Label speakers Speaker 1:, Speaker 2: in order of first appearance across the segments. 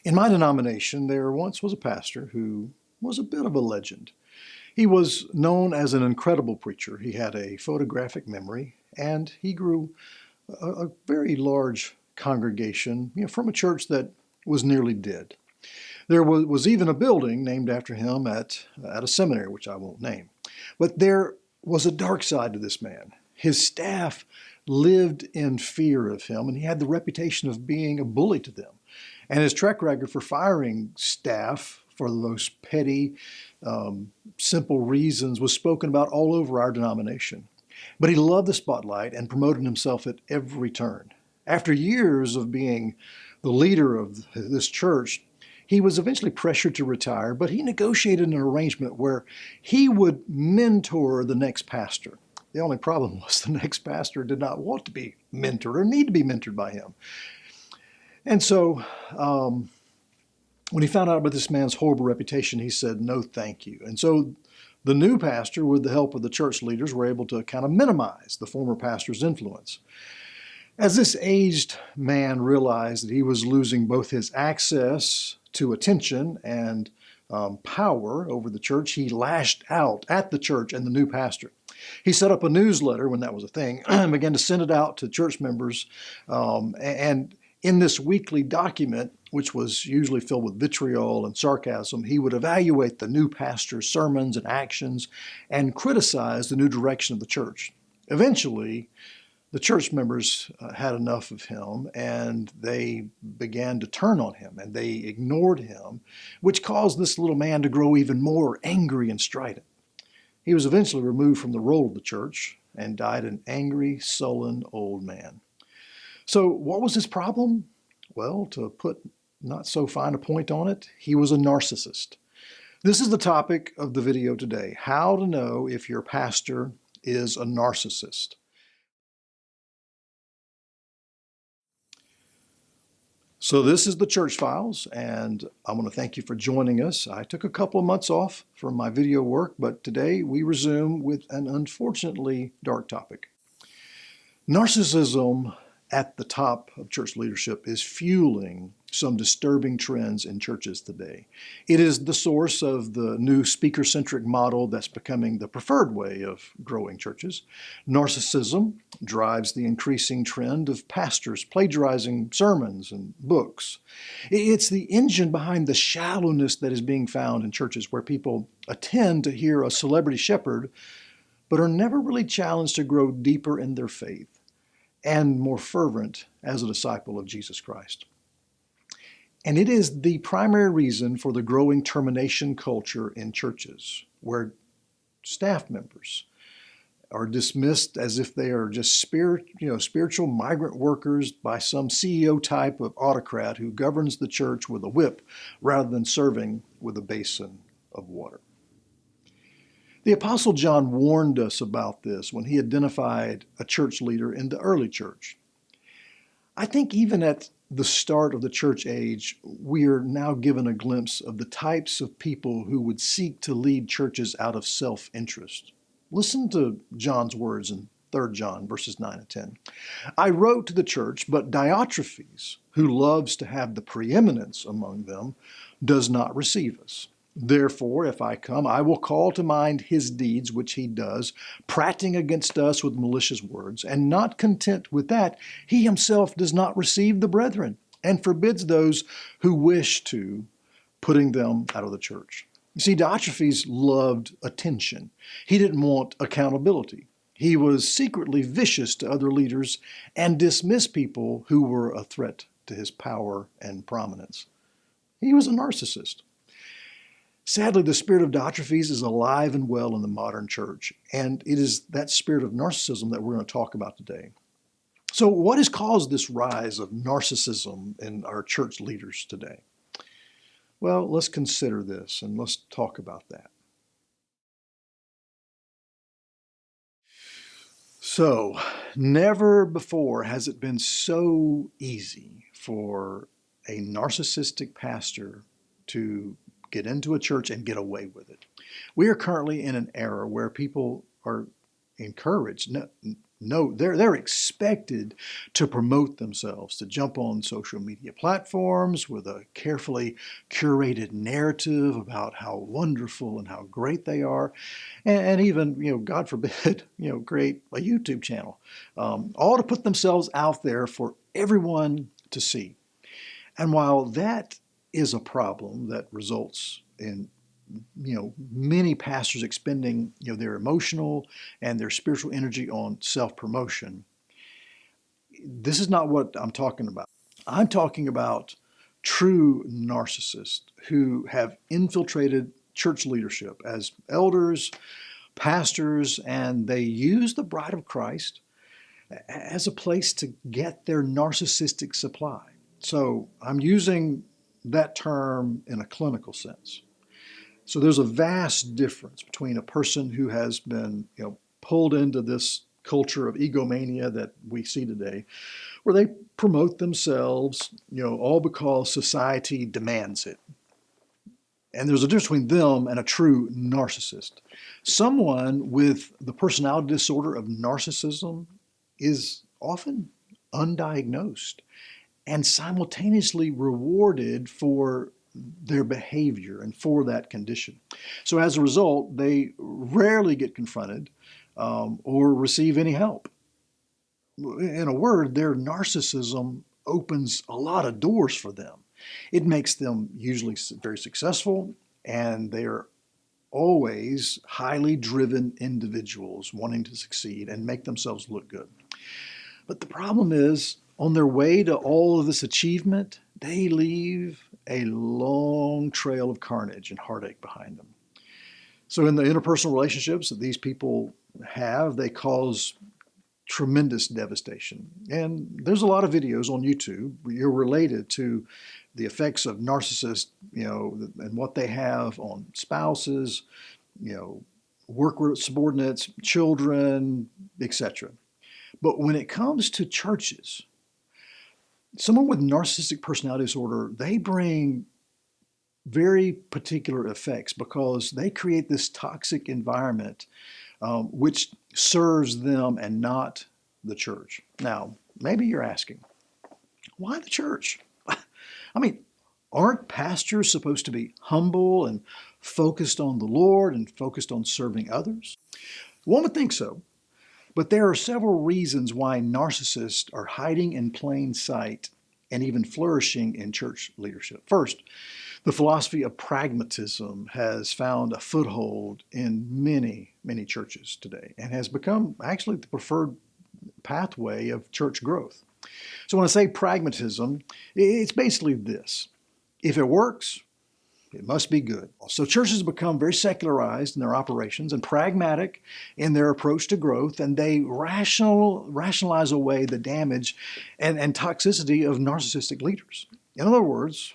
Speaker 1: In my denomination, there once was a pastor who was a bit of a legend. He was known as an incredible preacher. He had a photographic memory, and he grew a very large congregation, from a church that was nearly dead. There was even a building named after him at a seminary, which I won't name. But there was a dark side to this man. His staff lived in fear of him, and he had the reputation of being a bully to them. And his track record for firing staff for the most petty, simple reasons was spoken about all over our denomination. But he loved the spotlight and promoted himself at every turn. After years of being the leader of this church, he was eventually pressured to retire, but he negotiated an arrangement where he would mentor the next pastor. The only problem was the next pastor did not want to be mentored or need to be mentored by him. And so when he found out about this man's horrible reputation, he said, "No, thank you." And so the new pastor, with the help of the church leaders, were able to kind of minimize the former pastor's influence. As this aged man realized that he was losing both his access to attention and power over the church, he lashed out at the church and the new pastor. He set up a newsletter when that was a thing and began to send it out to church members. And in this weekly document, which was usually filled with vitriol and sarcasm, he would evaluate the new pastor's sermons and actions and criticize the new direction of the church. Eventually, the church members had enough of him, and they began to turn on him, and they ignored him, which caused this little man to grow even more angry and strident. He was eventually removed from the roll of the church and died an angry, sullen old man. So what was his problem? Well, to put not so fine a point on it, he was a narcissist. This is the topic of the video today: how to know if your pastor is a narcissist. So this is the Church Files, and I want to thank you for joining us. I took a couple of months off from my video work, but today we resume with an unfortunately dark topic. Narcissism at the top of church leadership is fueling some disturbing trends in churches today. It is the source of the new speaker-centric model that's becoming the preferred way of growing churches. Narcissism drives the increasing trend of pastors plagiarizing sermons and books. It's the engine behind the shallowness that is being found in churches, where people attend to hear a celebrity shepherd, but are never really challenged to grow deeper in their faith and more fervent as a disciple of Jesus Christ. And it is the primary reason for the growing termination culture in churches, where staff members are dismissed as if they are just spiritual migrant workers by some CEO type of autocrat who governs the church with a whip rather than serving with a basin of water. The Apostle John warned us about this when he identified a church leader in the early church. I think even at the start of the church age, we are now given a glimpse of the types of people who would seek to lead churches out of self-interest. Listen to John's words in 3 John verses 9 and 10. "I wrote to the church, but Diotrephes, who loves to have the preeminence among them, does not receive us. Therefore, if I come, I will call to mind his deeds which he does, prating against us with malicious words. And not content with that, he himself does not receive the brethren, and forbids those who wish to, putting them out of the church." You see, Diotrephes loved attention. He didn't want accountability. He was secretly vicious to other leaders and dismissed people who were a threat to his power and prominence. He was a narcissist. Sadly, the spirit of Diotrephes is alive and well in the modern church, and it is that spirit of narcissism that we're going to talk about today. So what has caused this rise of narcissism in our church leaders today? Well, let's consider this and let's talk about that. So, never before has it been so easy for a narcissistic pastor to get into a church and get away with it. We are currently in an era where people are encouraged, No, they're expected to promote themselves, to jump on social media platforms with a carefully curated narrative about how wonderful and how great they are, and even, God forbid, create a YouTube channel, all to put themselves out there for everyone to see. And while that is a problem that results in many pastors expending their emotional and their spiritual energy on self-promotion, this is not what I'm talking about. I'm talking about true narcissists who have infiltrated church leadership as elders, pastors, and they use the bride of Christ as a place to get their narcissistic supply. So I'm using that term in a clinical sense. So there's a vast difference between a person who has been, pulled into this culture of egomania that we see today, where they promote themselves, all because society demands it. And there's a difference between them and a true narcissist. Someone with the personality disorder of narcissism is often undiagnosed and simultaneously rewarded for their behavior and for that condition. So as a result, they rarely get confronted or receive any help. In a word, their narcissism opens a lot of doors for them. It makes them usually very successful, and they are always highly driven individuals wanting to succeed and make themselves look good. But the problem is, on their way to all of this achievement, they leave a long trail of carnage and heartache behind them. So in the interpersonal relationships that these people have, they cause tremendous devastation. And there's a lot of videos on YouTube where you're related to the effects of narcissists, and what they have on spouses, work subordinates, children, etc. But when it comes to churches, someone with narcissistic personality disorder, they bring very particular effects because they create this toxic environment which serves them and not the church. Now, maybe you're asking, why the church? I mean, aren't pastors supposed to be humble and focused on the Lord and focused on serving others? One would think so, but there are several reasons why narcissists are hiding in plain sight and even flourishing in church leadership. First, the philosophy of pragmatism has found a foothold in many, many churches today and has become actually the preferred pathway of church growth. So when I say pragmatism, it's basically this: if it works, it must be good. So churches become very secularized in their operations and pragmatic in their approach to growth, and they rationalize away the damage and toxicity of narcissistic leaders. In other words,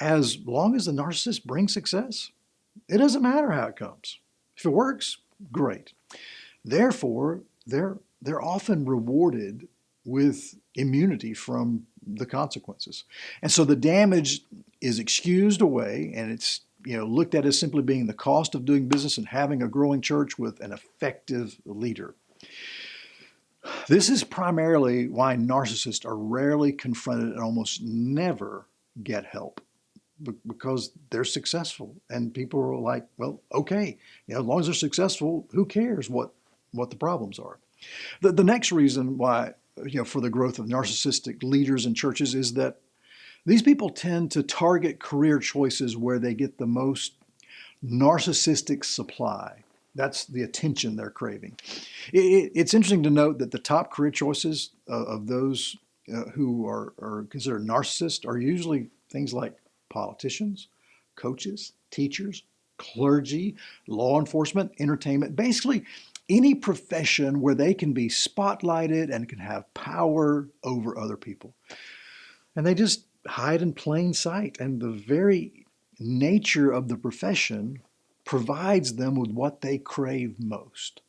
Speaker 1: as long as the narcissist brings success, it doesn't matter how it comes. If it works, great. Therefore, they're often rewarded with immunity from the consequences. And so the damage is excused away, and it's looked at as simply being the cost of doing business and having a growing church with an effective leader. This is primarily why narcissists are rarely confronted and almost never get help, because they're successful, and people are like, well, okay, as long as they're successful, who cares what the problems are? The next reason why, for the growth of narcissistic leaders in churches is that these people tend to target career choices where they get the most narcissistic supply. That's the attention they're craving. It's interesting to note that the top career choices of those who are considered narcissists are usually things like politicians, coaches, teachers, clergy, law enforcement, entertainment, basically any profession where they can be spotlighted and can have power over other people. And they just hide in plain sight, and the very nature of the profession provides them with what they crave most: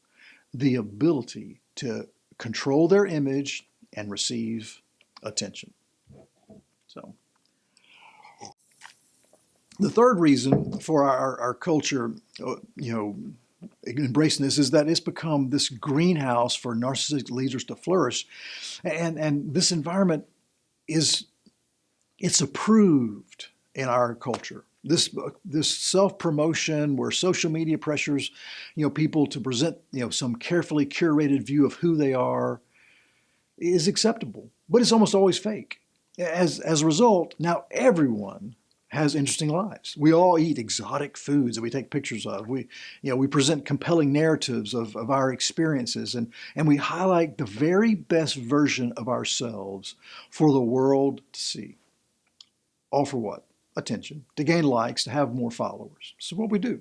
Speaker 1: the ability to control their image and receive attention. So the third reason for our culture, embracing this is that it's become this greenhouse for narcissistic leaders to flourish. And this environment it's approved in our culture. This self-promotion where social media pressures, people to present, some carefully curated view of who they are is acceptable, but it's almost always fake. As a result, now everyone has interesting lives. We all eat exotic foods that we take pictures of. We present compelling narratives of our experiences, and we highlight the very best version of ourselves for the world to see. All for what? Attention, to gain likes, to have more followers. So what we do.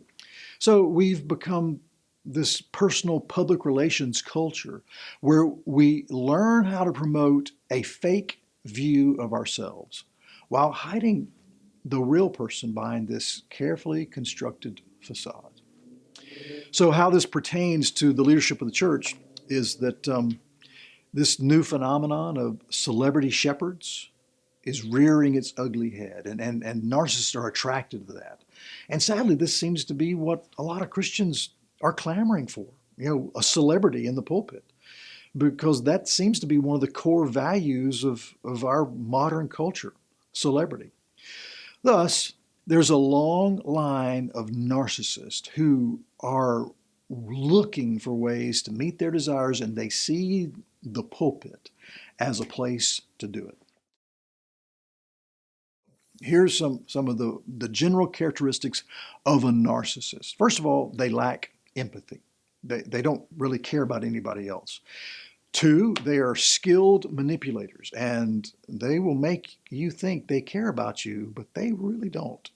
Speaker 1: So we've become this personal public relations culture where we learn how to promote a fake view of ourselves while hiding the real person behind this carefully constructed facade. So how this pertains to the leadership of the church is that this new phenomenon of celebrity shepherds is rearing its ugly head, and narcissists are attracted to that. And sadly, this seems to be what a lot of Christians are clamoring for, a celebrity in the pulpit, because that seems to be one of the core values of our modern culture, celebrity. Thus, there's a long line of narcissists who are looking for ways to meet their desires, and they see the pulpit as a place to do it. Here's some of the general characteristics of a narcissist. First of all, they lack empathy. They don't really care about anybody else. 2, they are skilled manipulators, and they will make you think they care about you, but they really don't.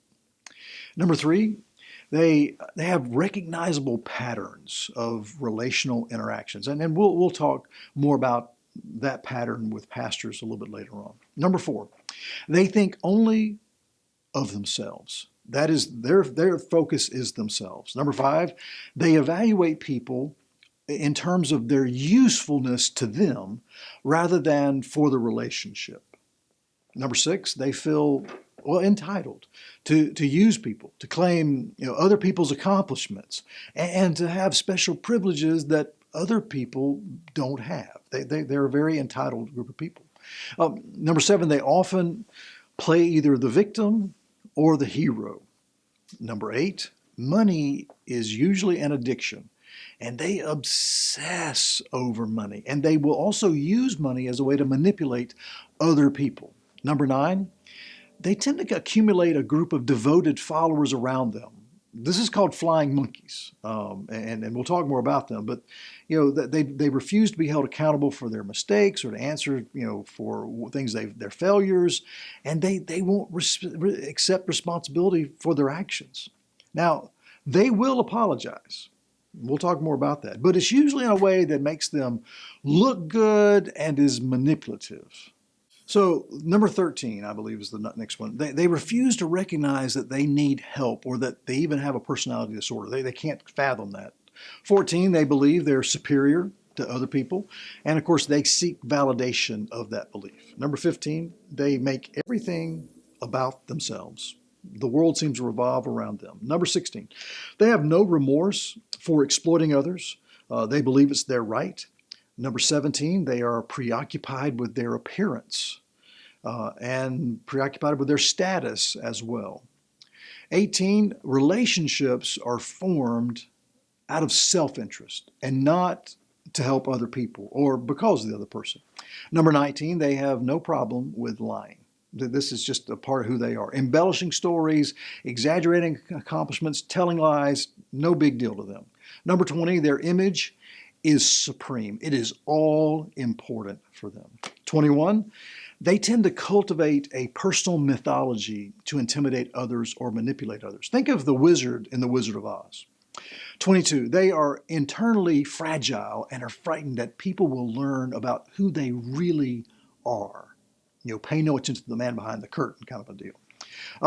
Speaker 1: Number 3, they have recognizable patterns of relational interactions, and we'll talk more about that pattern with pastors a little bit later on. Number 4, they think only of themselves. That is, their focus is themselves. Number 5, they evaluate people in terms of their usefulness to them rather than for the relationship. Number 6, they feel entitled to use people, to claim other people's accomplishments, and to have special privileges that other people don't have. They're a very entitled group of people. Number 7, they often play either the victim or the hero. Number 8, money is usually an addiction, and they obsess over money, and they will also use money as a way to manipulate other people. Number 9, they tend to accumulate a group of devoted followers around them. This is called flying monkeys, and we'll talk more about them. But they refuse to be held accountable for their mistakes or to answer for things their failures, and they won't accept responsibility for their actions. Now they will apologize. We'll talk more about that, but it's usually in a way that makes them look good and is manipulative. So number 13, I believe, is the next one. They refuse to recognize that they need help or that they even have a personality disorder. They can't fathom that. 14, they believe they're superior to other people. And of course, they seek validation of that belief. Number 15, they make everything about themselves. The world seems to revolve around them. Number 16, they have no remorse for exploiting others. They believe it's their right. Number 17, they are preoccupied with their appearance and preoccupied with their status as well. 18, relationships are formed out of self-interest and not to help other people or because of the other person. Number 19, they have no problem with lying. This is just a part of who they are. Embellishing stories, exaggerating accomplishments, telling lies, no big deal to them. Number 20, their image is supreme. It is all important for them. 21, they tend to cultivate a personal mythology to intimidate others or manipulate others. Think of the wizard in The Wizard of Oz. 22, they are internally fragile and are frightened that people will learn about who they really are. Pay no attention to the man behind the curtain kind of a deal.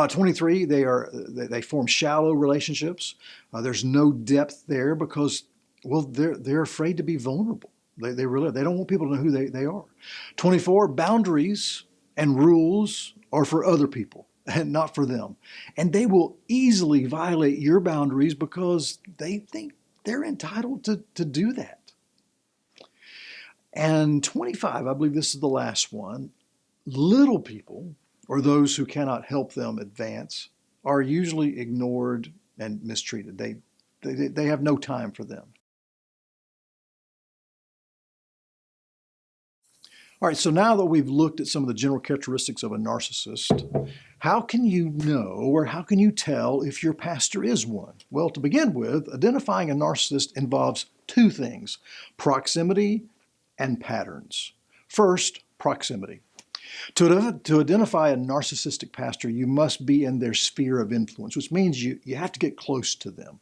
Speaker 1: 23, they form shallow relationships. There's no depth there because they're afraid to be vulnerable. They don't want people to know who they are. 24, boundaries and rules are for other people and not for them. And they will easily violate your boundaries because they think they're entitled to do that. And 25, I believe this is the last one, little people, or those who cannot help them advance, are usually ignored and mistreated. They have no time for them. All right, so now that we've looked at some of the general characteristics of a narcissist, how can you know or how can you tell if your pastor is one? Well, to begin with, identifying a narcissist involves two things: proximity and patterns. First, proximity. To identify a narcissistic pastor, you must be in their sphere of influence, which means you have to get close to them.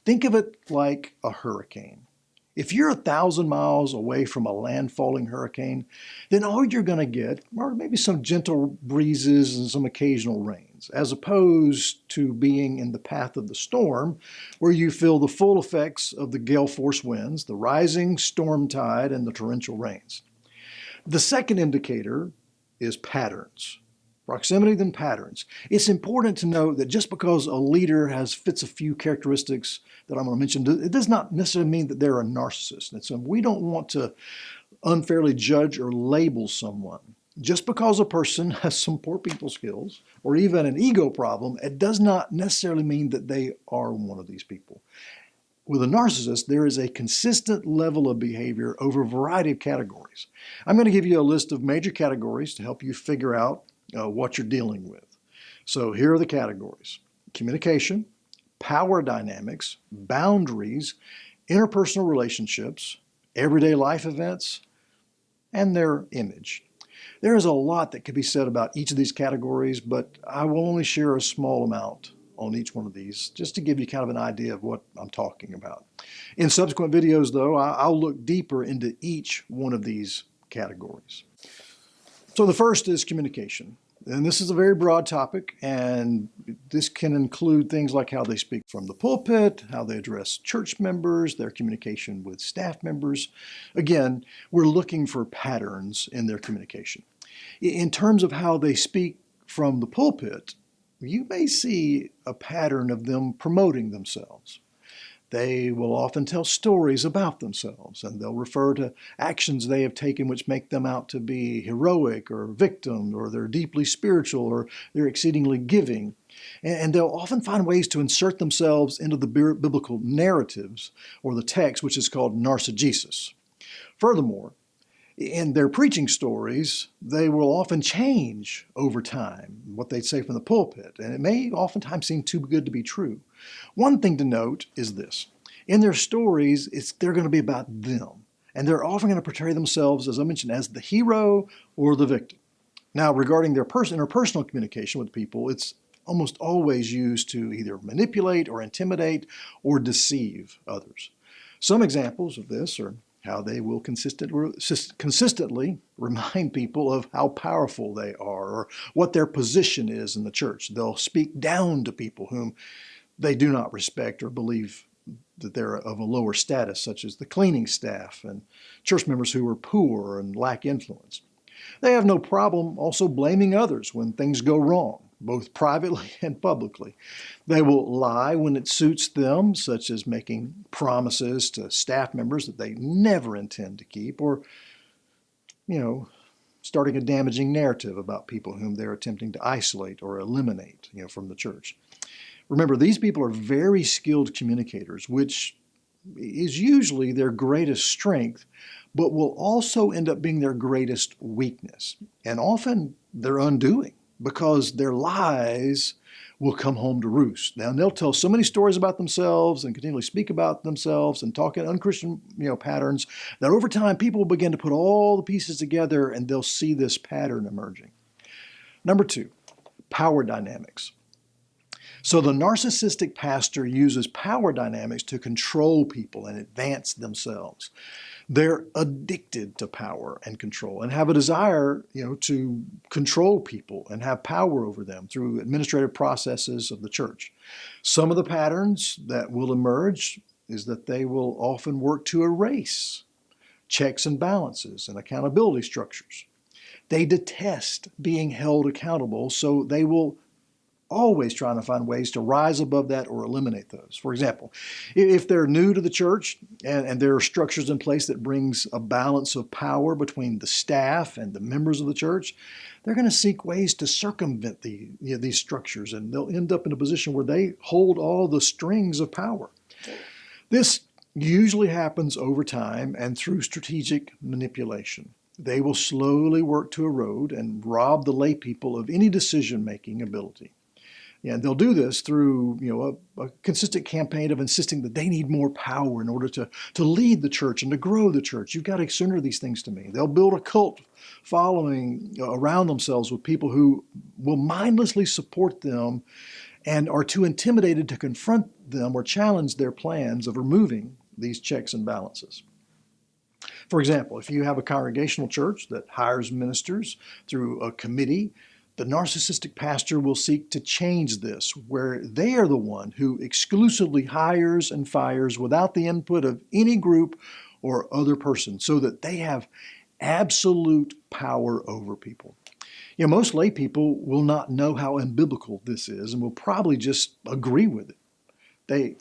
Speaker 1: Think of it like a hurricane. If you're 1,000 miles away from a landfalling hurricane, then all you're going to get are maybe some gentle breezes and some occasional rains, as opposed to being in the path of the storm, where you feel the full effects of the gale force winds, the rising storm tide, and the torrential rains. The second indicator is patterns. Proximity, then patterns. It's important to note that just because a leader fits a few characteristics that I'm going to mention, it does not necessarily mean that they're a narcissist. And so we don't want to unfairly judge or label someone. Just because a person has some poor people skills or even an ego problem, it does not necessarily mean that they are one of these people. With a narcissist, there is a consistent level of behavior over a variety of categories. I'm going to give you a list of major categories to help you figure out what you're dealing with. So here are the categories: communication, power dynamics, boundaries, interpersonal relationships, everyday life events, and their image. There is a lot that could be said about each of these categories, but I will only share a small amount on each one of these, just to give you kind of an idea of what I'm talking about. In subsequent videos, though, I'll look deeper into each one of these categories. So the first is communication. And this is a very broad topic, and this can include things like how they speak from the pulpit, how they address church members, their communication with staff members. Again, we're looking for patterns in their communication. In terms of how they speak from the pulpit, you may see a pattern of them promoting themselves. They will often tell stories about themselves, and they'll refer to actions they have taken which make them out to be heroic or victim, or they're deeply spiritual, or they're exceedingly giving. And they'll often find ways to insert themselves into the biblical narratives or the text, which is called narcissism. Furthermore, in their preaching stories, they will often change over time what they say from the pulpit, and it may oftentimes seem too good to be true. One thing to note is this: in their stories, they're going to be about them, and they're often going to portray themselves, as I mentioned, as the hero or the victim. Now, regarding their interpersonal communication with people, it's almost always used to either manipulate or intimidate or deceive others. Some examples of this are how they will consistently remind people of how powerful they are or what their position is in the church. They'll speak down to people whom they do not respect or believe that they're of a lower status, such as the cleaning staff and church members who are poor and lack influence. They have no problem also blaming others when things go wrong, both privately and publicly. They will lie when it suits them, such as making promises to staff members that they never intend to keep, or, starting a damaging narrative about people whom they're attempting to isolate or eliminate, from the church. Remember, these people are very skilled communicators, which is usually their greatest strength, but will also end up being their greatest weakness, and often their undoing, because their lies will come home to roost. Now, they'll tell so many stories about themselves and continually speak about themselves and talk in unchristian patterns that over time people will begin to put all the pieces together and they'll see this pattern emerging. Number two, power dynamics. So the narcissistic pastor uses power dynamics to control people and advance themselves. They're addicted to power and control and have a desire, to control people and have power over them through administrative processes of the church. Some of the patterns that will emerge is that they will often work to erase checks and balances and accountability structures. They detest being held accountable, so they will always trying to find ways to rise above that or eliminate those. For example, if they're new to the church and there are structures in place that brings a balance of power between the staff and the members of the church, they're going to seek ways to circumvent these structures, and they'll end up in a position where they hold all the strings of power. This usually happens over time and through strategic manipulation. They will slowly work to erode and rob the lay people of any decision-making ability. And they'll do this through a consistent campaign of insisting that they need more power in order to lead the church and to grow the church. You've got to surrender these things to me. They'll build a cult following around themselves with people who will mindlessly support them and are too intimidated to confront them or challenge their plans of removing these checks and balances. For example, if you have a congregational church that hires ministers through a committee, the narcissistic pastor will seek to change this, where they are the one who exclusively hires and fires without the input of any group or other person, so that they have absolute power over people. Most lay people will not know how unbiblical this is and will probably just agree with it.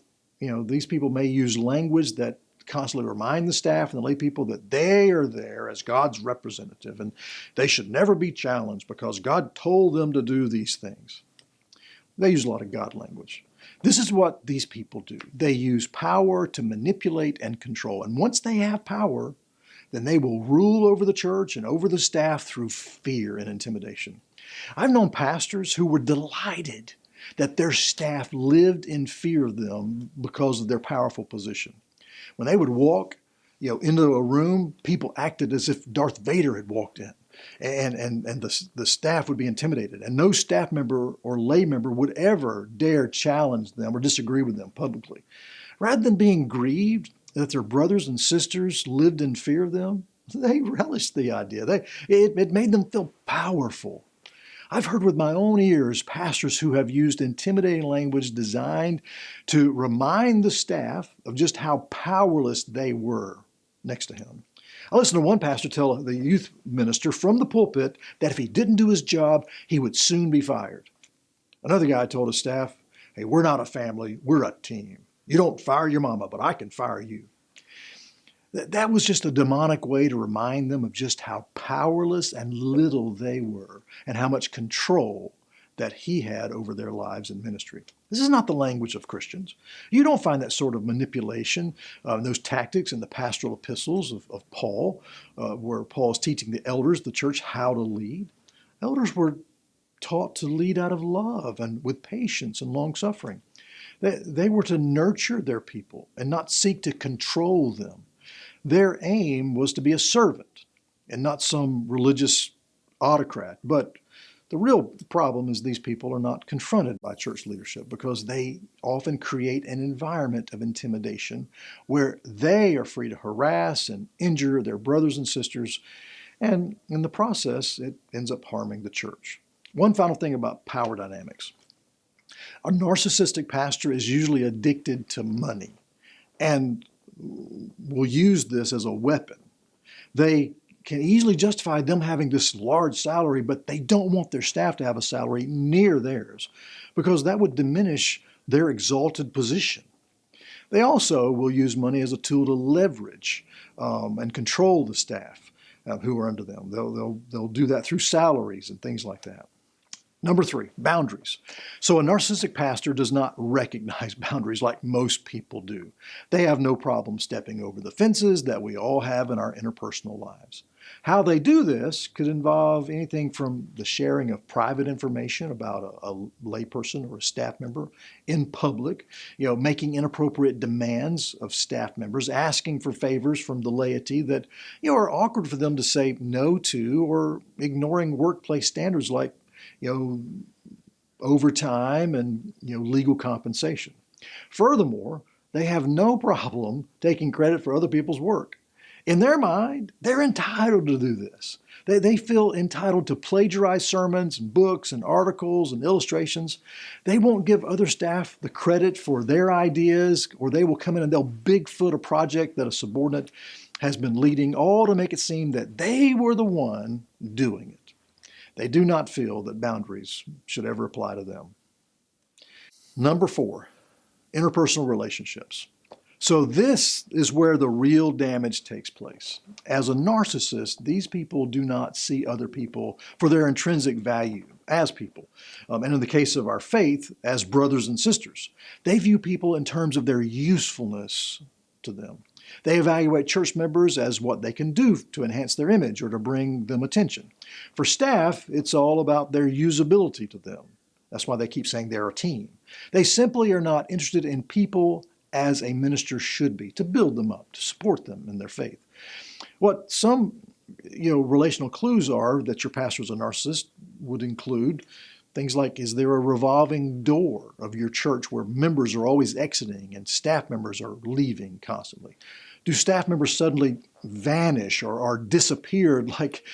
Speaker 1: These people may use language that constantly remind the staff and the lay people that they are there as God's representative and they should never be challenged because God told them to do these things. They use a lot of God language. This is what these people do. They use power to manipulate and control. And once they have power, then they will rule over the church and over the staff through fear and intimidation. I've known pastors who were delighted that their staff lived in fear of them because of their powerful position. When they would walk, into a room, people acted as if Darth Vader had walked in, and the staff would be intimidated, and no staff member or lay member would ever dare challenge them or disagree with them publicly. Rather than being grieved that their brothers and sisters lived in fear of them, they relished the idea. It made them feel powerful. I've heard with my own ears pastors who have used intimidating language designed to remind the staff of just how powerless they were next to him. I listened to one pastor tell the youth minister from the pulpit that if he didn't do his job, he would soon be fired. Another guy told his staff, "Hey, we're not a family, we're a team. You don't fire your mama, but I can fire you." That was just a demonic way to remind them of just how powerless and little they were and how much control that he had over their lives and ministry. This is not the language of Christians. You don't find that sort of manipulation, those tactics in the pastoral epistles of Paul, where Paul is teaching the elders, the church, how to lead. Elders were taught to lead out of love and with patience and long suffering. They were to nurture their people and not seek to control them. Their aim was to be a servant and not some religious autocrat. But the real problem is these people are not confronted by church leadership because they often create an environment of intimidation where they are free to harass and injure their brothers and sisters, and in the process, it ends up harming the church. One final thing about power dynamics. A narcissistic pastor is usually addicted to money and will use this as a weapon. They can easily justify them having this large salary, but they don't want their staff to have a salary near theirs because that would diminish their exalted position. They also will use money as a tool to leverage and control the staff who are under them. They'll do that through salaries and things like that. Number 3, boundaries. So a narcissistic pastor does not recognize boundaries like most people do. They have no problem stepping over the fences that we all have in our interpersonal lives. How they do this could involve anything from the sharing of private information about a layperson or a staff member in public, making inappropriate demands of staff members, asking for favors from the laity that are awkward for them to say no to, or ignoring workplace standards like overtime and legal compensation. Furthermore, they have no problem taking credit for other people's work. In their mind, they're entitled to do this. They feel entitled to plagiarize sermons and books and articles and illustrations. They won't give other staff the credit for their ideas, or they will come in and they'll Bigfoot a project that a subordinate has been leading, all to make it seem that they were the one doing it. They do not feel that boundaries should ever apply to them. Number 4, interpersonal relationships. So this is where the real damage takes place. As a narcissist, these people do not see other people for their intrinsic value as people. And in the case of our faith, as brothers and sisters. They view people in terms of their usefulness to them. They evaluate church members as what they can do to enhance their image or to bring them attention. For staff, it's all about their usability to them. That's why they keep saying they're a team. They simply are not interested in people as a minister should be, to build them up, to support them in their faith. What some relational clues are that your pastor is a narcissist would include things like, is there a revolving door of your church where members are always exiting and staff members are leaving constantly? Do staff members suddenly vanish or are disappeared like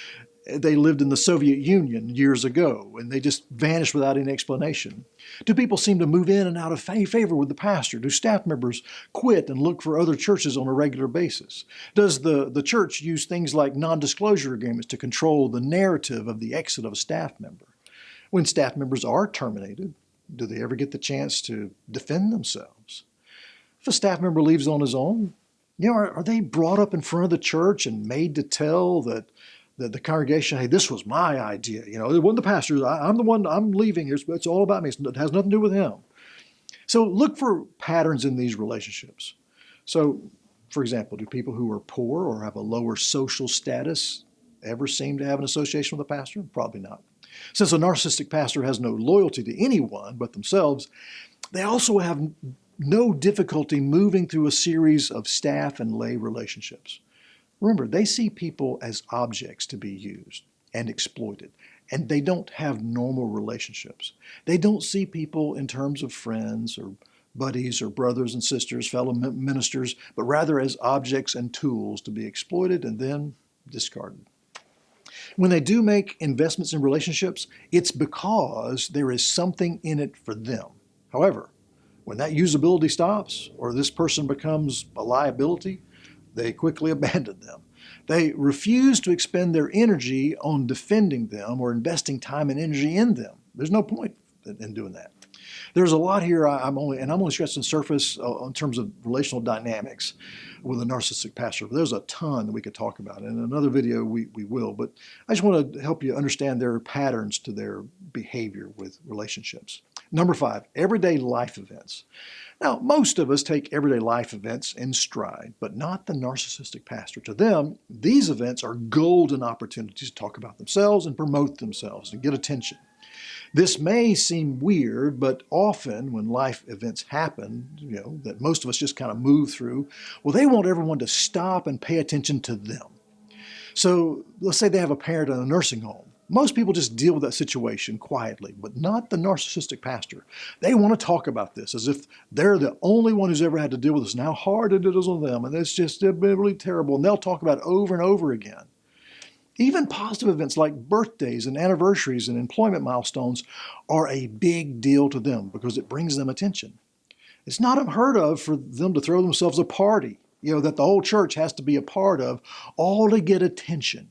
Speaker 1: they lived in the Soviet Union years ago and they just vanished without any explanation? Do people seem to move in and out of favor with the pastor? Do staff members quit and look for other churches on a regular basis? Does the church use things like non-disclosure agreements to control the narrative of the exit of a staff member? When staff members are terminated, do they ever get the chance to defend themselves? If a staff member leaves on his own, are they brought up in front of the church and made to tell that the congregation, hey, this was my idea. It wasn't the pastor. I'm the one, I'm leaving. It's all about me. It has nothing to do with him. So look for patterns in these relationships. So, for example, do people who are poor or have a lower social status ever seem to have an association with a pastor? Probably not. Since a narcissistic pastor has no loyalty to anyone but themselves, they also have no difficulty moving through a series of staff and lay relationships. Remember, they see people as objects to be used and exploited, and they don't have normal relationships. They don't see people in terms of friends or buddies or brothers and sisters, fellow ministers, but rather as objects and tools to be exploited and then discarded. When they do make investments in relationships, it's because there is something in it for them. However, when that usability stops or this person becomes a liability, they quickly abandon them. They refuse to expend their energy on defending them or investing time and energy in them. There's no point in doing that. There's a lot here. I'm only scratching the surface in terms of relational dynamics with a narcissistic pastor. There's a ton that we could talk about. In another video, we will. But I just want to help you understand their patterns to their behavior with relationships. Number 5, everyday life events. Now, most of us take everyday life events in stride, but not the narcissistic pastor. To them, these events are golden opportunities to talk about themselves and promote themselves and get attention. This may seem weird, but often when life events happen, that most of us just kind of move through, well, they want everyone to stop and pay attention to them. So let's say they have a parent in a nursing home. Most people just deal with that situation quietly, but not the narcissistic pastor. They want to talk about this as if they're the only one who's ever had to deal with this and how hard it is on them, and it's just really terrible, and they'll talk about it over and over again. Even positive events like birthdays and anniversaries and employment milestones are a big deal to them because it brings them attention. It's not unheard of for them to throw themselves a party, that the whole church has to be a part of, all to get attention.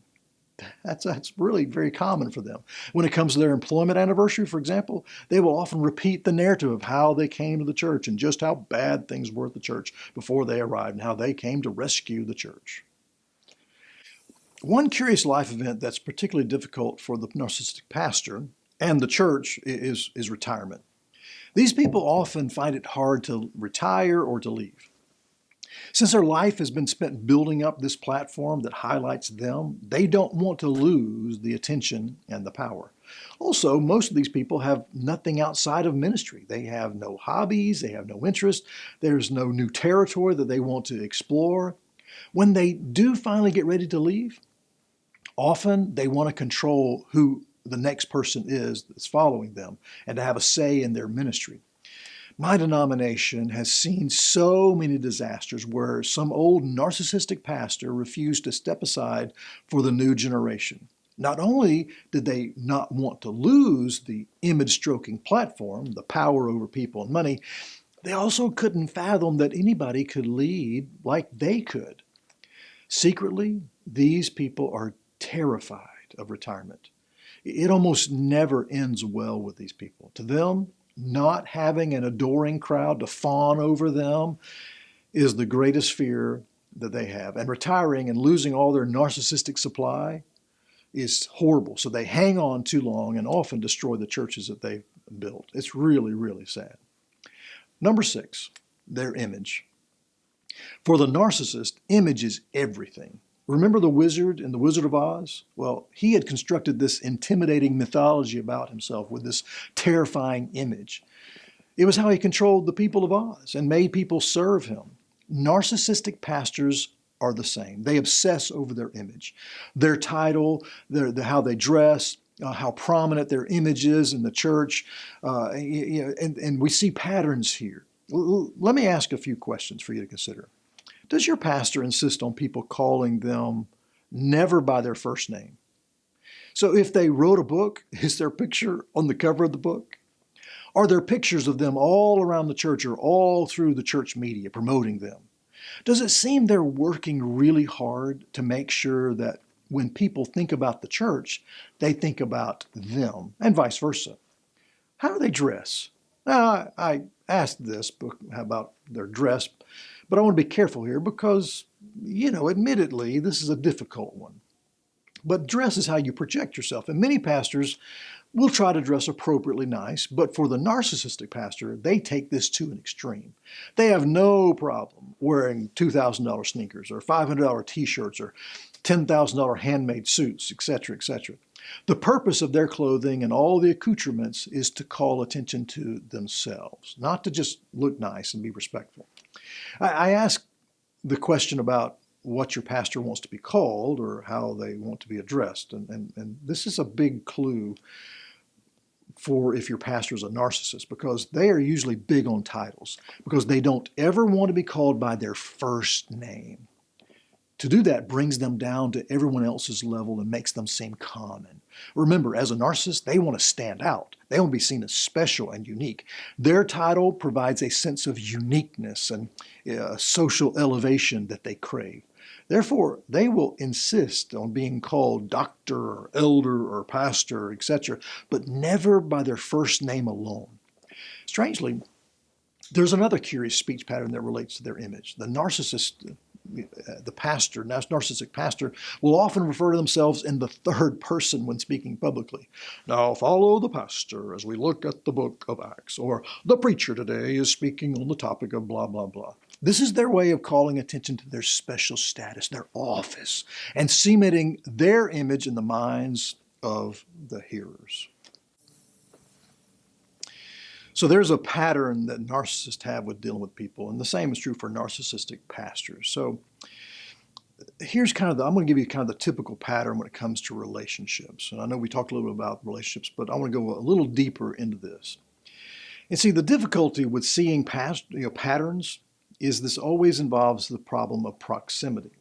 Speaker 1: That's really very common for them. When it comes to their employment anniversary, for example, they will often repeat the narrative of how they came to the church and just how bad things were at the church before they arrived and how they came to rescue the church. One curious life event that's particularly difficult for the narcissistic pastor and the church is retirement. These people often find it hard to retire or to leave. Since their life has been spent building up this platform that highlights them, they don't want to lose the attention and the power. Also, most of these people have nothing outside of ministry. They have no hobbies, they have no interest, there's no new territory that they want to explore. When they do finally get ready to leave, often they want to control who the next person is that's following them and to have a say in their ministry. My denomination has seen so many disasters where some old narcissistic pastor refused to step aside for the new generation. Not only did they not want to lose the image-stroking platform, the power over people and money, they also couldn't fathom that anybody could lead like they could. Secretly, these people are terrified of retirement. It almost never ends well with these people. To them, not having an adoring crowd to fawn over them is the greatest fear that they have. And retiring and losing all their narcissistic supply is horrible. So they hang on too long and often destroy the churches that they've built. It's really, really sad. Number 6, their image. For the narcissist, image is everything. Remember the wizard in The Wizard of Oz? Well, he had constructed this intimidating mythology about himself with this terrifying image. It was how he controlled the people of Oz and made people serve him. Narcissistic pastors are the same. They obsess over their image, their title, how they dress, how prominent their image is in the church, and we see patterns here. Let me ask a few questions for you to consider. Does your pastor insist on people calling them never by their first name? So if they wrote a book, is their picture on the cover of the book? Are there pictures of them all around the church or all through the church media promoting them? Does it seem they're working really hard to make sure that when people think about the church, they think about them, and vice versa? How do they dress? Now, I asked this about their dress, but I want to be careful here because, admittedly, this is a difficult one. But dress is how you project yourself. And many pastors will try to dress appropriately nice, but for the narcissistic pastor, they take this to an extreme. They have no problem wearing $2,000 sneakers or $500 t-shirts or $10,000 handmade suits, etc., etc. The purpose of their clothing and all the accoutrements is to call attention to themselves, not to just look nice and be respectful. I asked the question about what your pastor wants to be called or how they want to be addressed. And this is a big clue for if your pastor is a narcissist, because they are usually big on titles, because they don't ever want to be called by their first name. To do that brings them down to everyone else's level and makes them seem common. Remember, as a narcissist, they want to stand out. They want to be seen as special and unique. Their title provides a sense of uniqueness and social elevation that they crave. Therefore, they will insist on being called doctor or elder or pastor, etc., but never by their first name alone. Strangely, there's another curious speech pattern that relates to their image. The narcissist, the pastor, narcissistic pastor, will often refer to themselves in the third person when speaking publicly. Now follow the pastor as we look at the book of Acts, or the preacher today is speaking on the topic of blah, blah, blah. This is their way of calling attention to their special status, their office, and cementing their image in the minds of the hearers. So there's a pattern that narcissists have with dealing with people, and the same is true for narcissistic pastors. So here's I'm going to give you kind of the typical pattern when it comes to relationships. And I know we talked a little bit about relationships, but I want to go a little deeper into this. And see, the difficulty with seeing patterns is this always involves the problem of proximity.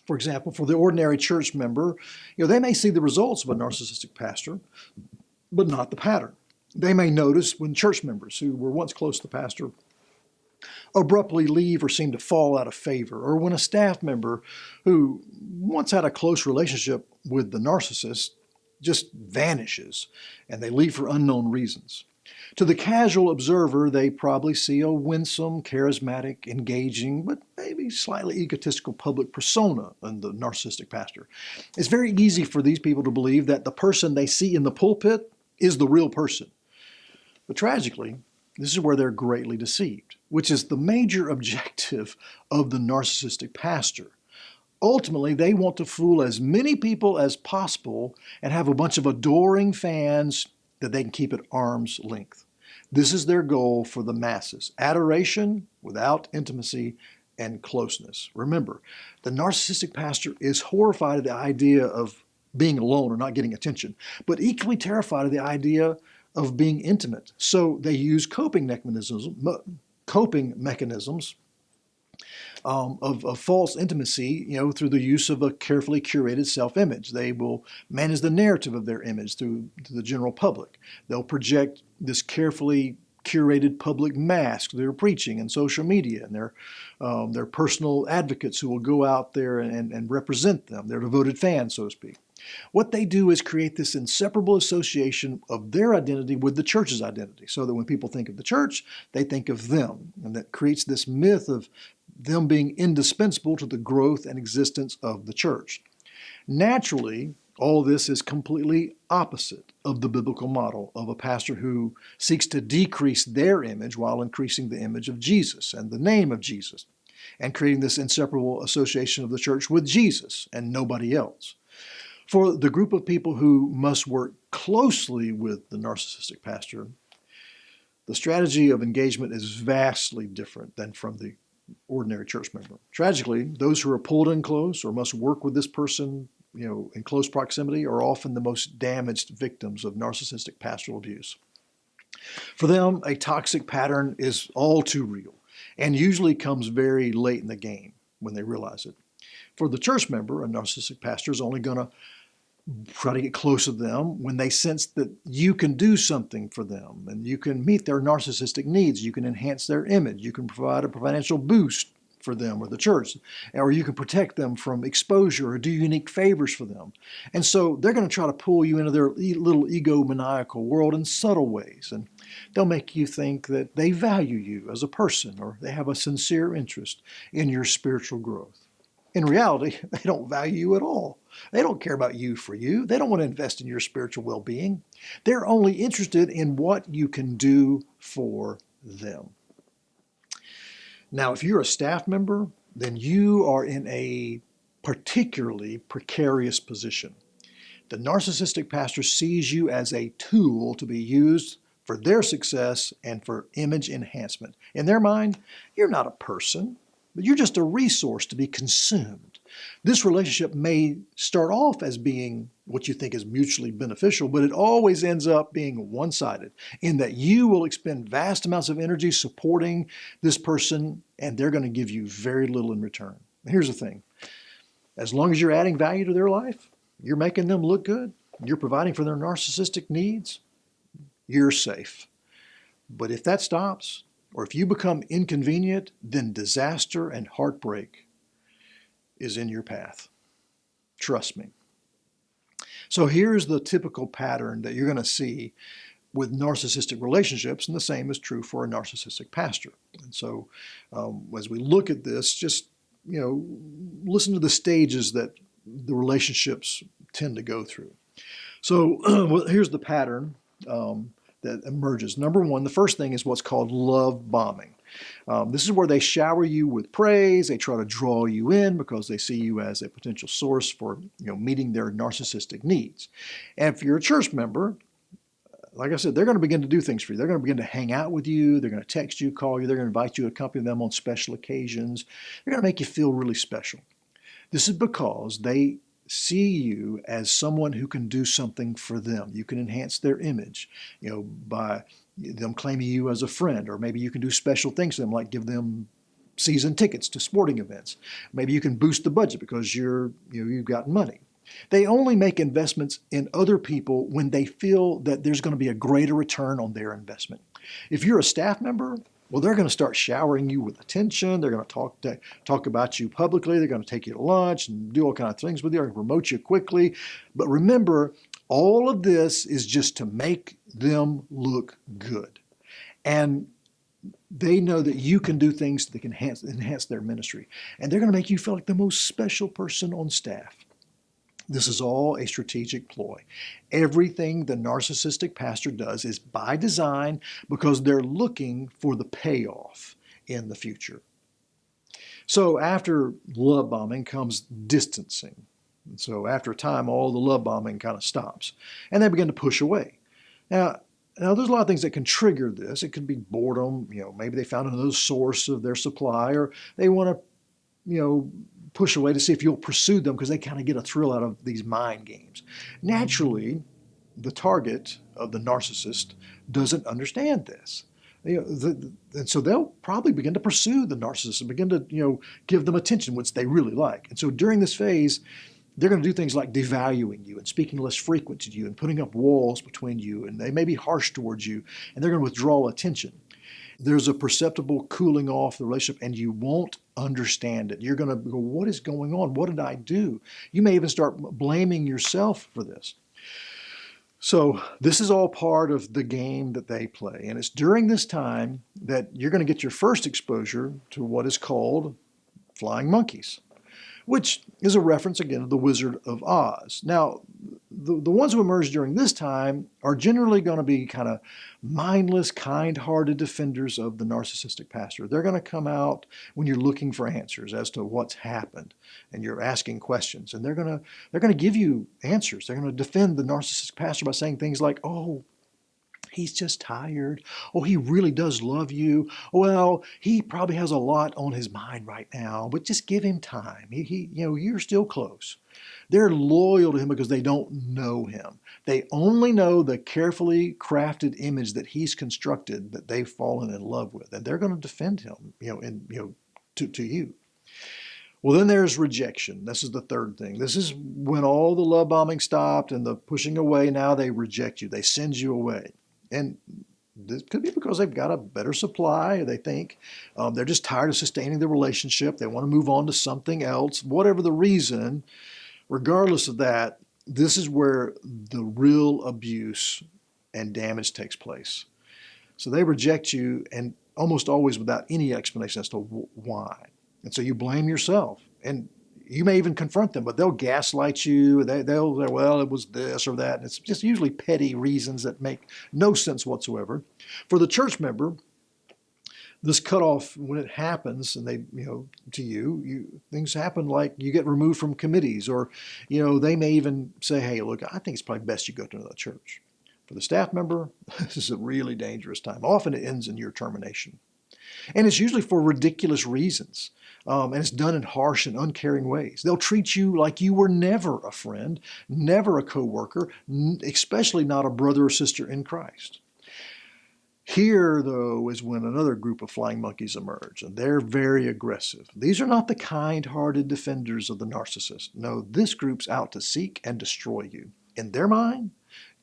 Speaker 1: For example, for the ordinary church member, they may see the results of a narcissistic pastor, but not the pattern. They may notice when church members who were once close to the pastor abruptly leave or seem to fall out of favor, or when a staff member who once had a close relationship with the narcissist just vanishes and they leave for unknown reasons. To the casual observer, they probably see a winsome, charismatic, engaging, but maybe slightly egotistical public persona in the narcissistic pastor. It's very easy for these people to believe that the person they see in the pulpit is the real person. But tragically, this is where they're greatly deceived, which is the major objective of the narcissistic pastor. Ultimately, they want to fool as many people as possible and have a bunch of adoring fans that they can keep at arm's length. This is their goal for the masses: adoration without intimacy and closeness. Remember, the narcissistic pastor is horrified at the idea of being alone or not getting attention, but equally terrified of the idea of being intimate. So they use coping mechanisms of false intimacy, through the use of a carefully curated self-image. They will manage the narrative of their image to the general public. They'll project this carefully curated public mask they're preaching in social media, and their personal advocates who will go out there and represent them, their devoted fans, so to speak. What they do is create this inseparable association of their identity with the church's identity, so that when people think of the church, they think of them. And that creates this myth of them being indispensable to the growth and existence of the church. Naturally, all this is completely opposite of the biblical model of a pastor who seeks to decrease their image while increasing the image of Jesus and the name of Jesus, and creating this inseparable association of the church with Jesus and nobody else. For the group of people who must work closely with the narcissistic pastor, the strategy of engagement is vastly different than from the ordinary church member. Tragically, those who are pulled in close or must work with this person, in close proximity, are often the most damaged victims of narcissistic pastoral abuse. For them, a toxic pattern is all too real and usually comes very late in the game when they realize it. For the church member, a narcissistic pastor is only going to try to get close to them when they sense that you can do something for them and you can meet their narcissistic needs, you can enhance their image, you can provide a financial boost for them or the church, or you can protect them from exposure or do unique favors for them. And so they're going to try to pull you into their little egomaniacal world in subtle ways, and they'll make you think that they value you as a person or they have a sincere interest in your spiritual growth. In reality, they don't value you at all. They don't care about you for you. They don't want to invest in your spiritual well-being. They're only interested in what you can do for them. Now, if you're a staff member, then you are in a particularly precarious position. The narcissistic pastor sees you as a tool to be used for their success and for image enhancement. In their mind, you're not a person, but you're just a resource to be consumed. This relationship may start off as being what you think is mutually beneficial, but it always ends up being one-sided in that you will expend vast amounts of energy supporting this person, and they're going to give you very little in return. And here's the thing. As long as you're adding value to their life, you're making them look good, you're providing for their narcissistic needs, you're safe. But if that stops, or if you become inconvenient, then disaster and heartbreak is in your path. Trust me. So here's the typical pattern that you're going to see with narcissistic relationships, and the same is true for a narcissistic pastor. And so as we look at this, just listen to the stages that the relationships tend to go through. So here's the pattern that emerges. Number one, the first thing is what's called love bombing. This is where they shower you with praise. They try to draw you in because they see you as a potential source for meeting their narcissistic needs. And if you're a church member, like I said, they're going to begin to do things for you. They're going to begin to hang out with you. They're going to text you, call you. They're going to invite you to accompany them on special occasions. They're going to make you feel really special. This is because they see you as someone who can do something for them. You can enhance their image, by them claiming you as a friend, or maybe you can do special things for them, like give them season tickets to sporting events. Maybe you can boost the budget because you've got money. They only make investments in other people when they feel that there's going to be a greater return on their investment. If you're a staff member, well, they're going to start showering you with attention. They're going to talk about you publicly. They're going to take you to lunch and do all kinds of things with you. They're going to promote you quickly. But remember, all of this is just to make them look good. And they know that you can do things that can enhance their ministry. And they're going to make you feel like the most special person on staff. This is all a strategic ploy. Everything the narcissistic pastor does is by design because they're looking for the payoff in the future. So after love bombing comes distancing. And so after a time, all the love bombing kind of stops. And they begin to push away. Now there's a lot of things that can trigger this. It could be boredom. Maybe they found another source of their supply, or they want to, push away to see if you'll pursue them because they kind of get a thrill out of these mind games. Naturally, the target of the narcissist doesn't understand this. And so they'll probably begin to pursue the narcissist and begin to, give them attention, which they really like. And so during this phase, they're going to do things like devaluing you and speaking less frequent to you and putting up walls between you, and they may be harsh towards you, and they're going to withdraw attention. there's a perceptible cooling off the relationship, and you won't understand it. You're going to go, what is going on? What did I do? You may even start blaming yourself for this. So this is all part of the game that they play. And it's during this time that you're going to get your first exposure to what is called flying monkeys, which is a reference, again, to the Wizard of Oz. Now, the ones who emerge during this time are generally going to be kind of mindless, kind-hearted defenders of the narcissistic pastor. They're going to come out when you're looking for answers as to what's happened, and you're asking questions, and they're going to give you answers. They're going to defend the narcissistic pastor by saying things like, "Oh, he's just tired. Oh, he really does love you. Well, he probably has a lot on his mind right now, but just give him time. You're still close." They're loyal to him because they don't know him. They only know the carefully crafted image that he's constructed that they've fallen in love with, and they're going to defend him, to you. Well, then there's rejection. This is the third thing. This is when all the love bombing stopped and the pushing away. Now they reject you. They send you away. And this could be because they've got a better supply, they think. They're just tired of sustaining the relationship. They want to move on to something else. Whatever the reason, regardless of that, this is where the real abuse and damage takes place. So they reject you, and almost always without any explanation as to why. And so you blame yourself. And you may even confront them, but they'll gaslight you. They'll say, well, it was this or that. And it's just usually petty reasons that make no sense whatsoever. For the church member, this cutoff, when it happens, and they, to you, things happen like you get removed from committees, or, they may even say, hey, look, I think it's probably best you go to another church. For the staff member, this is a really dangerous time. Often it ends in your termination. And it's usually for ridiculous reasons. And it's done in harsh and uncaring ways. They'll treat you like you were never a friend, never a co-worker, especially not a brother or sister in Christ. Here, though, is when another group of flying monkeys emerge, and they're very aggressive. These are not the kind-hearted defenders of the narcissist. No, this group's out to seek and destroy you. In their mind,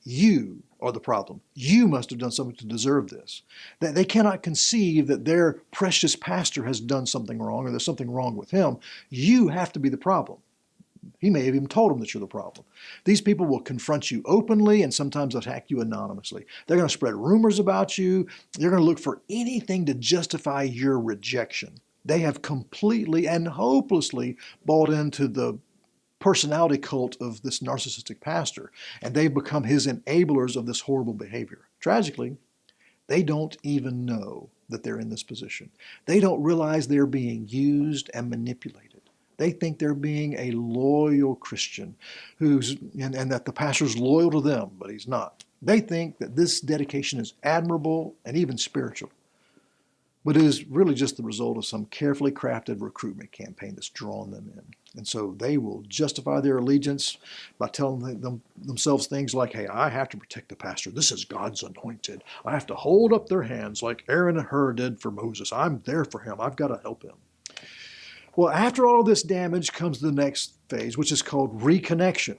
Speaker 1: you are the problem. You must have done something to deserve this. They cannot conceive that their precious pastor has done something wrong or there's something wrong with him. You have to be the problem. He may have even told them that you're the problem. These people will confront you openly and sometimes attack you anonymously. They're going to spread rumors about you. They're going to look for anything to justify your rejection. They have completely and hopelessly bought into the personality cult of this narcissistic pastor, and they've become his enablers of this horrible behavior. Tragically, they don't even know that they're in this position. They don't realize they're being used and manipulated. They think they're being a loyal Christian and that the pastor's loyal to them, but he's not. They think that this dedication is admirable and even spiritual, but it is really just the result of some carefully crafted recruitment campaign that's drawn them in. And so they will justify their allegiance by telling themselves things like, hey, I have to protect the pastor. This is God's anointed. I have to hold up their hands like Aaron and Hur did for Moses. I'm there for him. I've got to help him. Well, after all of this damage comes the next phase, which is called reconnection.